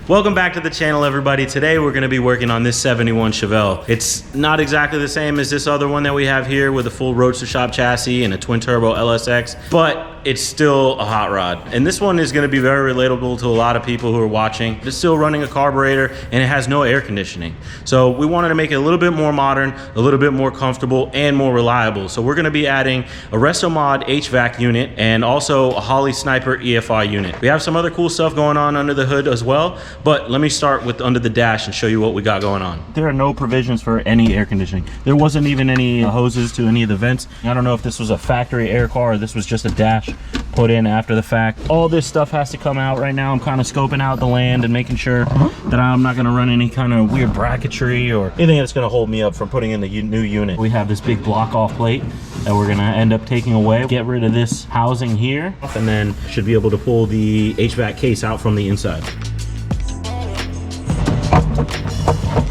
Welcome back to the channel, everybody. Today we're going to be working on this 71 Chevelle. It's not exactly the same as this other one that we have here with a full Roadster Shop chassis and a Twin Turbo LSX, but it's still a hot rod. And this one is going to be very relatable to a lot of people who are watching. It's still running a carburetor and it has no air conditioning. So we wanted to make it a little bit more modern, a little bit more comfortable, and more reliable. So we're going to be adding a Restomod HVAC unit and also a Holley Sniper EFI unit. We have some other cool stuff going on under the hood as well, but let me start with under the dash and show you what we got going on. There are no provisions for any air conditioning. There wasn't even any hoses to any of the vents. I don't know if this was a factory air car or this was just a dash put in after the fact. All this stuff has to come out right now. I'm kind of scoping out the land and making sure that I'm not going to run any kind of weird bracketry or anything that's going to hold me up from putting in the new unit. We have this big block off plate that we're going to end up taking away. Get rid of this housing here, and then should be able to pull the HVAC case out from the inside.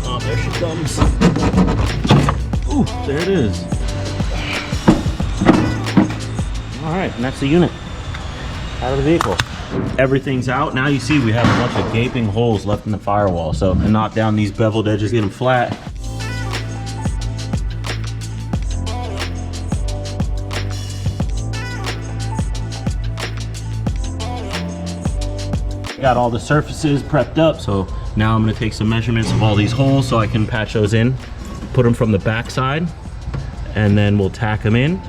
Oh, there she comes. Ooh, there it is. All right, and that's the unit out of the vehicle. Everything's out. Now you see we have a bunch of gaping holes left in the firewall. So I knock down these beveled edges, get them flat. Got all the surfaces prepped up. So now I'm gonna take some measurements of all these holes so I can patch those in, put them from the back side, and then we'll tack them in.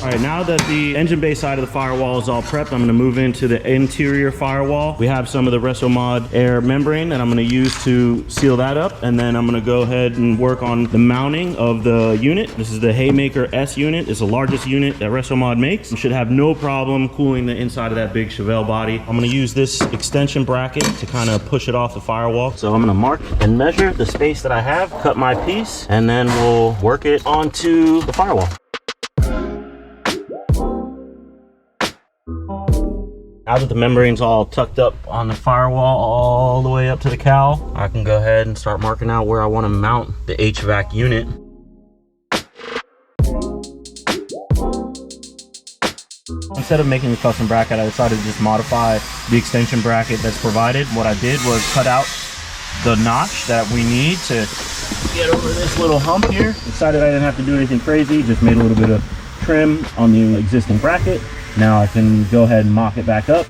All right, now that the engine bay side of the firewall is all prepped, I'm gonna move into the interior firewall. We have some of the Restomod air membrane that I'm gonna use to seal that up. And then I'm gonna go ahead and work on the mounting of the unit. This is the Haymaker S unit. It's the largest unit that Restomod makes. You should have no problem cooling the inside of that big Chevelle body. I'm gonna use this extension bracket to kind of push it off the firewall. So I'm gonna mark and measure the space that I have, cut my piece, and then we'll work it onto the firewall. Now that the membrane's all tucked up on the firewall all the way up to the cowl, I can go ahead and start marking out where I want to mount the HVAC unit. Instead of making the custom bracket, I decided to just modify the extension bracket that's provided. What I did was cut out the notch that we need to get over this little hump here. Decided I didn't have to do anything crazy, just made a little bit of trim on the existing bracket. Now I can go ahead and mock it back up.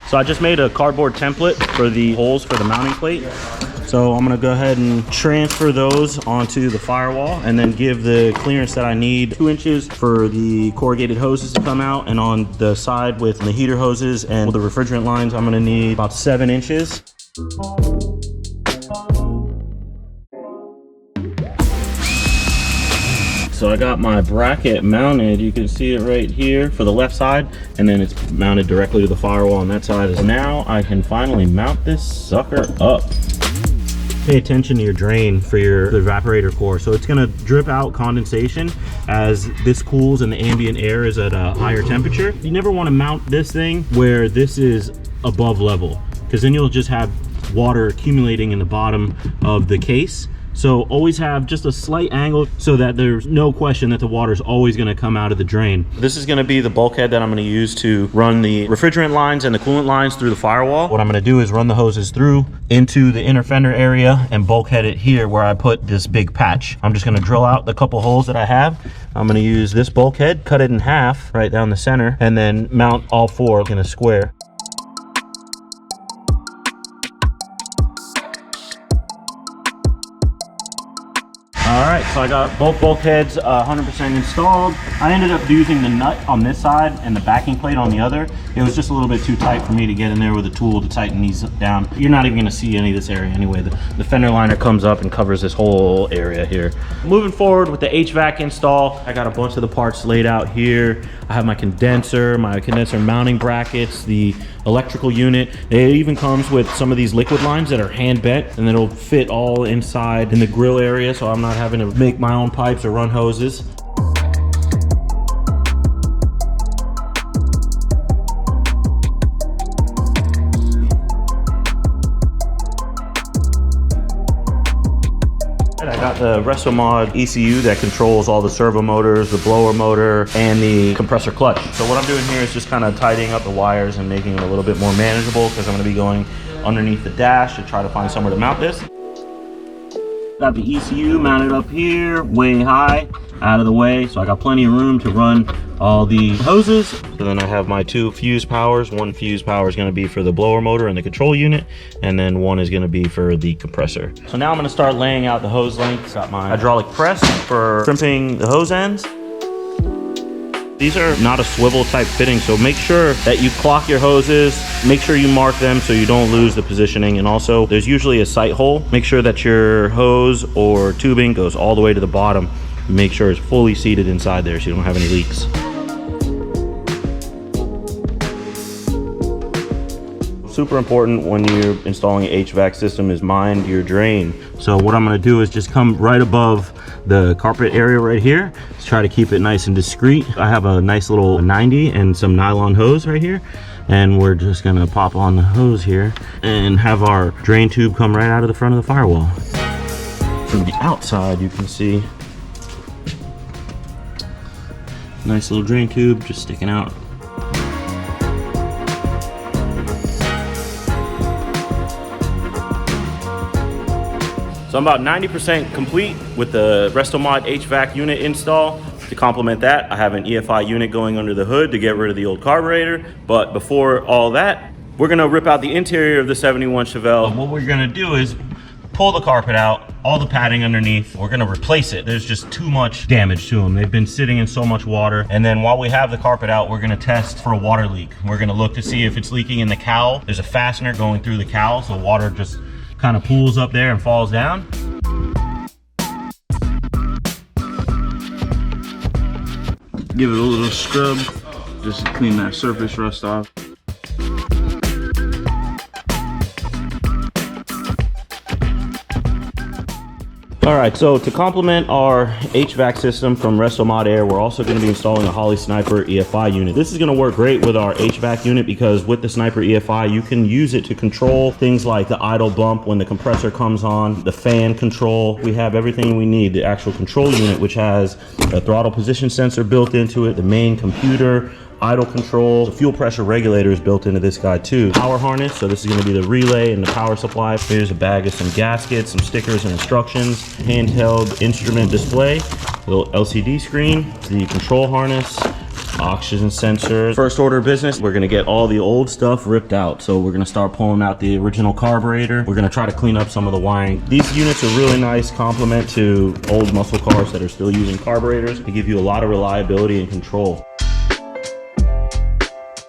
So I just made a cardboard template for the holes for the mounting plate. So I'm gonna go ahead and transfer those onto the firewall and then give the clearance that I need, 2 inches for the corrugated hoses to come out, and on the side with the heater hoses and the refrigerant lines, I'm gonna need about 7 inches. So I got my bracket mounted. You can see it right here for the left side, and then it's mounted directly to the firewall on that side. Now I can finally mount this sucker up. Pay attention to your drain for your evaporator core. So it's gonna drip out condensation as this cools and the ambient air is at a higher temperature. You never wanna mount this thing where this is above level, because then you'll just have water accumulating in the bottom of the case. So always have just a slight angle so that there's no question that the water is always going to come out of the drain. This is going to be the bulkhead that I'm going to use to run the refrigerant lines and the coolant lines through the firewall. What I'm going to do is run the hoses through into the inner fender area and bulkhead it here where I put this big patch. I'm just going to drill out the couple holes that I have. I'm going to use this bulkhead, cut it in half right down the center, and then mount all 4 in a square. All right, so I got both bulkheads 100% installed. I ended up using the nut on this side and the backing plate on the other. It was just a little bit too tight for me to get in there with a tool to tighten these down. You're not even gonna see any of this area anyway. The fender liner comes up and covers this whole area here. Moving forward with the HVAC install, I got a bunch of the parts laid out here. I have my condenser mounting brackets, the electrical unit. It even comes with some of these liquid lines that are hand bent, and it'll fit all inside in the grill area, so I'm not having to make my own pipes or run hoses. I got the Restomod ECU that controls all the servo motors, the blower motor, and the compressor clutch. So what I'm doing here is just kind of tidying up the wires and making it a little bit more manageable, because I'm going to be going underneath the dash to try to find somewhere to mount this. Got the ECU mounted up here, way high, out of the way, so I got plenty of room to run all the hoses. So then I have my 2 fuse powers. One fuse power is going to be for the blower motor and the control unit, and then one is going to be for the compressor. So now I'm going to start laying out the hose lengths. Got my hydraulic press for crimping the hose ends. These are not a swivel type fitting, so make sure that you clock your hoses, make sure you mark them so you don't lose the positioning. And also there's usually a sight hole. Make sure that your hose or tubing goes all the way to the bottom. Make sure it's fully seated inside there so you don't have any leaks. Super important when you're installing an HVAC system is mind your drain. So what I'm going to do is just come right above the carpet area right here. Let's try to keep it nice and discreet. I have a nice little 90 and some nylon hose right here, and we're just going to pop on the hose here and have our drain tube come right out of the front of the firewall. From the outside you can see nice little drain tube just sticking out. So I'm about 90% complete with the Restomod HVAC unit install. To complement that, I have an EFI unit going under the hood to get rid of the old carburetor. But before all that, we're gonna rip out the interior of the 71 Chevelle. What we're gonna do is pull the carpet out, all the padding underneath. We're gonna replace it. There's just too much damage to them. They've been sitting in so much water. And then while we have the carpet out, we're gonna test for a water leak. We're gonna look to see if it's leaking in the cowl. There's a fastener going through the cowl, so water just kind of pools up there and falls down. Give it a little scrub just to clean that surface rust off. All right, so to complement our HVAC system from Restomod Air, we're also going to be installing a Holley Sniper EFI unit. This is going to work great with our HVAC unit because with the Sniper EFI, you can use it to control things like the idle bump when the compressor comes on, the fan control. We have everything we need. The actual control unit, which has a throttle position sensor built into it, the main computer, idle control, the fuel pressure regulator is built into this guy too. Power harness, so this is going to be the relay and the power supply. Here's a bag of some gaskets, some stickers and instructions, handheld instrument display, little LCD screen, the control harness, oxygen sensors. First order of business, we're going to get all the old stuff ripped out. So we're going to start pulling out the original carburetor. We're going to try to clean up some of the wiring. These units are really nice complement to old muscle cars that are still using carburetors. They give you a lot of reliability and control.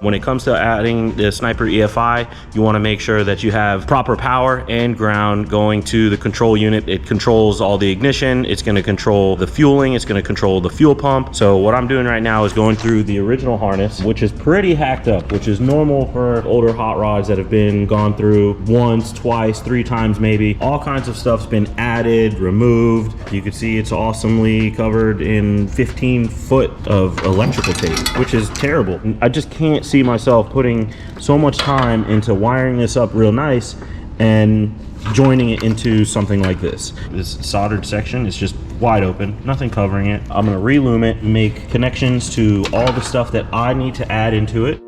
When it comes to adding the Sniper EFI, you want to make sure that you have proper power and ground going to the control unit. It controls all the ignition, it's going to control the fueling, it's going to control the fuel pump. So what I'm doing right now is going through the original harness, which is pretty hacked up, which is normal for older hot rods that have been gone through once, twice, 3 times maybe. All kinds of stuff's been added, removed. You can see it's awesomely covered in 15 foot of electrical tape, which is terrible. I just can't see myself putting so much time into wiring this up real nice and joining it into something like this. This soldered section is just wide open, nothing covering it. I'm gonna relume it, make connections to all the stuff that I need to add into it.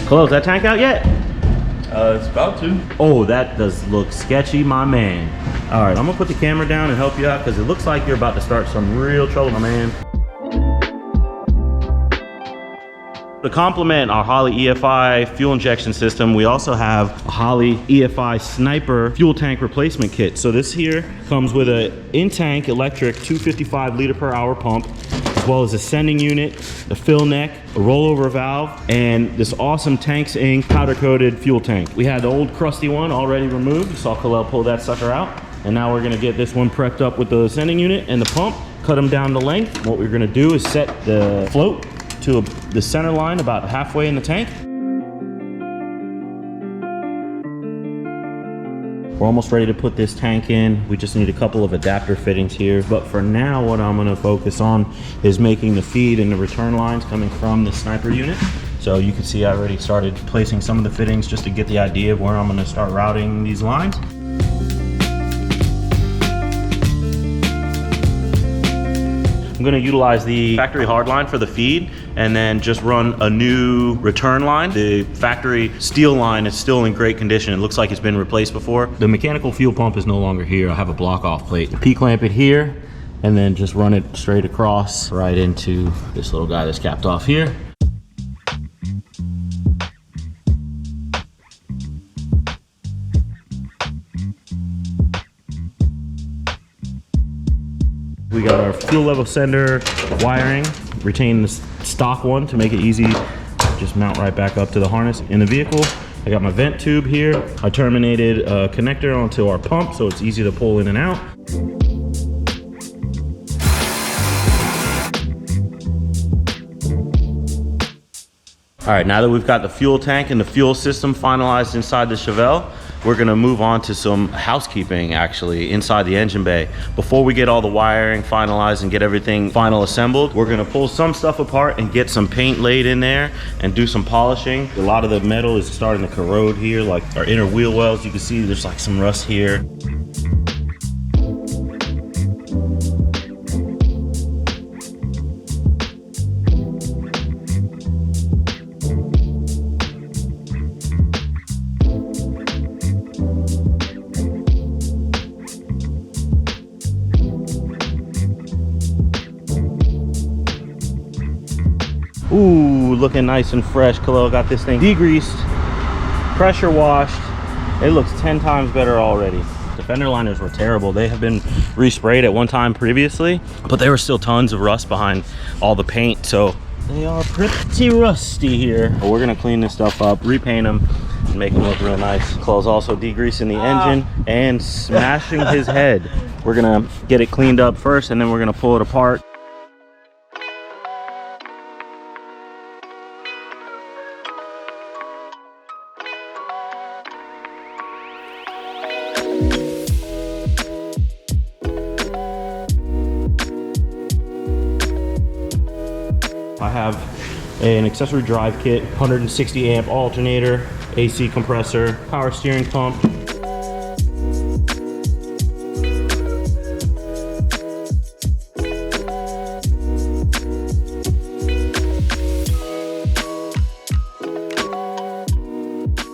Close that tank out yet? It's about to. Oh, that does look sketchy, my man. All right, I'm gonna put the camera down and help you out because it looks like you're about to start some real trouble, my man. To complement our Holley EFI fuel injection system, we also have a Holley EFI Sniper fuel tank replacement kit. So this here comes with a in-tank electric 255 liter per hour pump, as well as a sending unit, a fill neck, a rollover valve, and this awesome Tanks Inc. powder-coated fuel tank. We had the old crusty one already removed. You saw Khalil pull that sucker out. And now we're gonna get this one prepped up with the sending unit and the pump, cut them down to length. What we're gonna do is set the float to the center line about halfway in the tank. We're almost ready to put this tank in. We just need a couple of adapter fittings here. But for now, what I'm gonna focus on is making the feed and the return lines coming from the Sniper unit. So you can see I already started placing some of the fittings just to get the idea of where I'm gonna start routing these lines. I'm gonna utilize the factory hard line for the feed and then just run a new return line. The factory steel line is still in great condition. It looks like it's been replaced before. The mechanical fuel pump is no longer here. I have a block off plate. P-clamp it here and then just run it straight across right into this little guy that's capped off here. We got our fuel level sender wiring, retain the stock one to make it easy. Just mount right back up to the harness in the vehicle. I got my vent tube here. I terminated a connector onto our pump so it's easy to pull in and out. All right, now that we've got the fuel tank and the fuel system finalized inside the Chevelle, we're gonna move on to some housekeeping actually inside the engine bay. Before we get all the wiring finalized and get everything final assembled, we're gonna pull some stuff apart and get some paint laid in there and do some polishing. A lot of the metal is starting to corrode here, like our inner wheel wells. You can see there's like some rust here. Ooh, looking nice and fresh. Khalil got this thing degreased, pressure washed. It looks 10 times better already. The fender liners were terrible. They have been resprayed at one time previously, but there were still tons of rust behind all the paint, so they are pretty rusty here. But we're gonna clean this stuff up, repaint them, and make them look real nice. Khalil's also degreasing the engine and smashing his head. We're gonna get it cleaned up first, and then we're gonna pull it apart. I have an accessory drive kit, 160 amp alternator, AC compressor, power steering pump.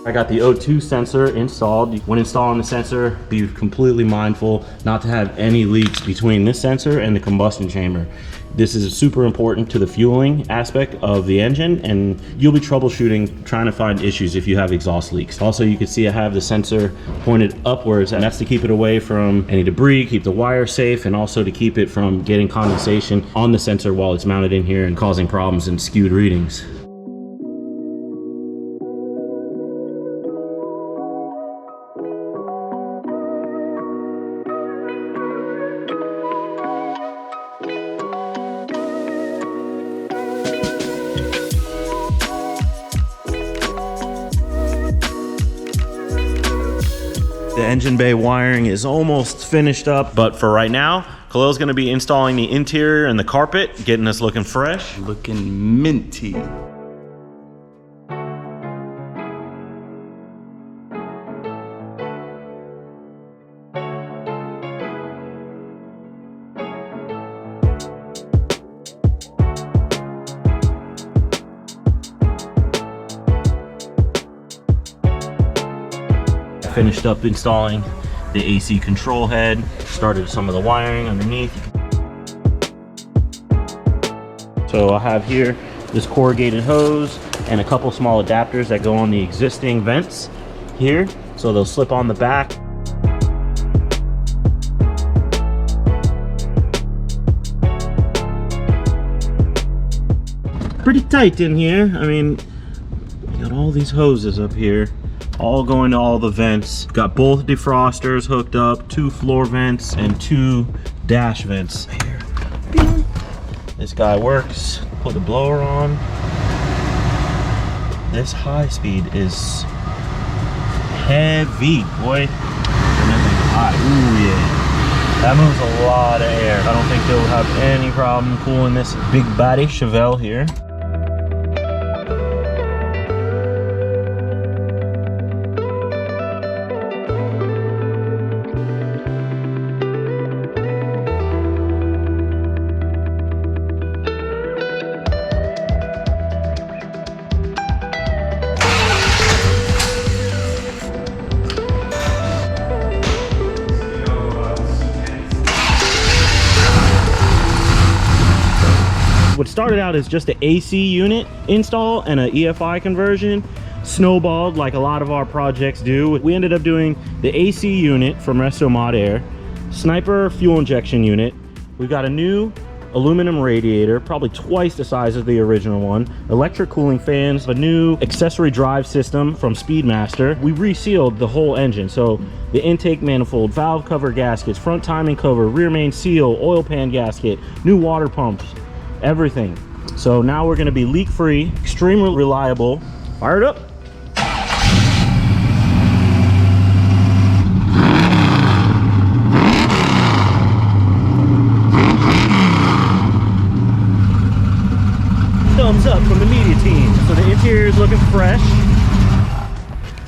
I got the O2 sensor installed. When installing the sensor, be completely mindful not to have any leaks between this sensor and the combustion chamber. This is super important to the fueling aspect of the engine, and you'll be troubleshooting trying to find issues if you have exhaust leaks. Also, you can see I have the sensor pointed upwards, and that's to keep it away from any debris, keep the wire safe, and also to keep it from getting condensation on the sensor while it's mounted in here and causing problems and skewed readings. The engine bay wiring is almost finished up, but for right now, Khalil's gonna be installing the interior and the carpet, getting us looking fresh. Looking minty. Finished up installing the AC control head, started some of the wiring underneath. So I have here this corrugated hose and a couple small adapters that go on the existing vents here, so they'll slip on the back. Pretty tight in here. I mean, we got all these hoses up here, all going to all the vents. Got both defrosters hooked up, 2 floor vents and 2 dash vents here. This guy works. Put the blower on. This high speed is heavy, boy. Ooh, yeah. That moves a lot of air. I don't think they'll have any problem cooling this big body Chevelle here. What started out as just an AC unit install and an EFI conversion snowballed like a lot of our projects do. We ended up doing the AC unit from Restomod Air, Sniper fuel injection unit. We've got a new aluminum radiator, probably twice the size of the original one, electric cooling fans, a new accessory drive system from Speedmaster. We resealed the whole engine, so the intake manifold, valve cover gaskets, front timing cover, rear main seal, oil pan gasket, new water pumps, everything. So now we're going to be leak free, extremely reliable. Fire it up. Thumbs up from the media team. So the interior is looking fresh.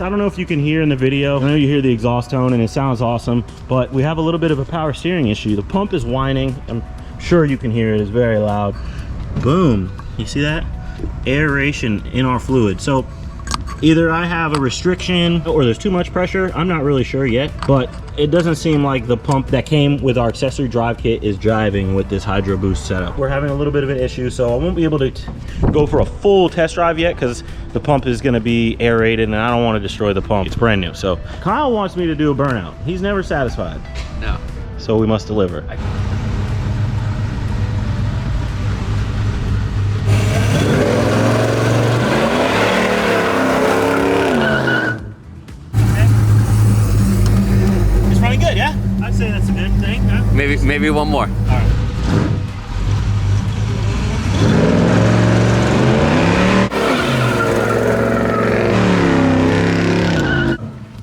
I don't know if you can hear in the video. I know you hear the exhaust tone and it sounds awesome, but we have a little bit of a power steering issue. The pump is whining. I'm sure you can hear it. It's very loud. Boom. You see that? Aeration in our fluid. So either I have a restriction or there's too much pressure. I'm not really sure yet, but it doesn't seem like the pump that came with our accessory drive kit is driving with this Hydro Boost setup. We're having a little bit of an issue, so I won't be able to go for a full test drive yet because the pump is going to be aerated and I don't want to destroy the pump. It's brand new. So Kyle wants me to do a burnout. He's never satisfied. No. So we must deliver. Good, yeah? I'd say that's a good thing, huh? Maybe one more. All right.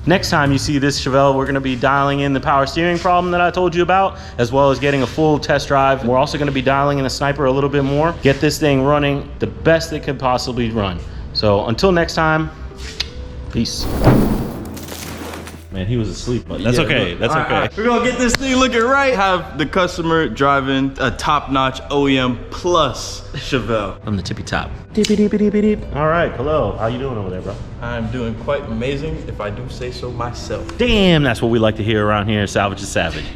Next time you see this Chevelle, we're gonna be dialing in the power steering problem that I told you about, as well as getting a full test drive. We're also gonna be dialing in the Sniper a little bit more, get this thing running the best it could possibly run. So until next time, peace. Man, he was asleep, but that's okay. That's okay. All right. We're gonna get this thing looking right. Have the customer driving a top-notch OEM plus Chevelle. I'm the tippy top. Tippy dippy dippy dip. All right, hello. How you doing over there, bro? I'm doing quite amazing, if I do say so myself. Damn, that's what we like to hear around here. Salvage is savage.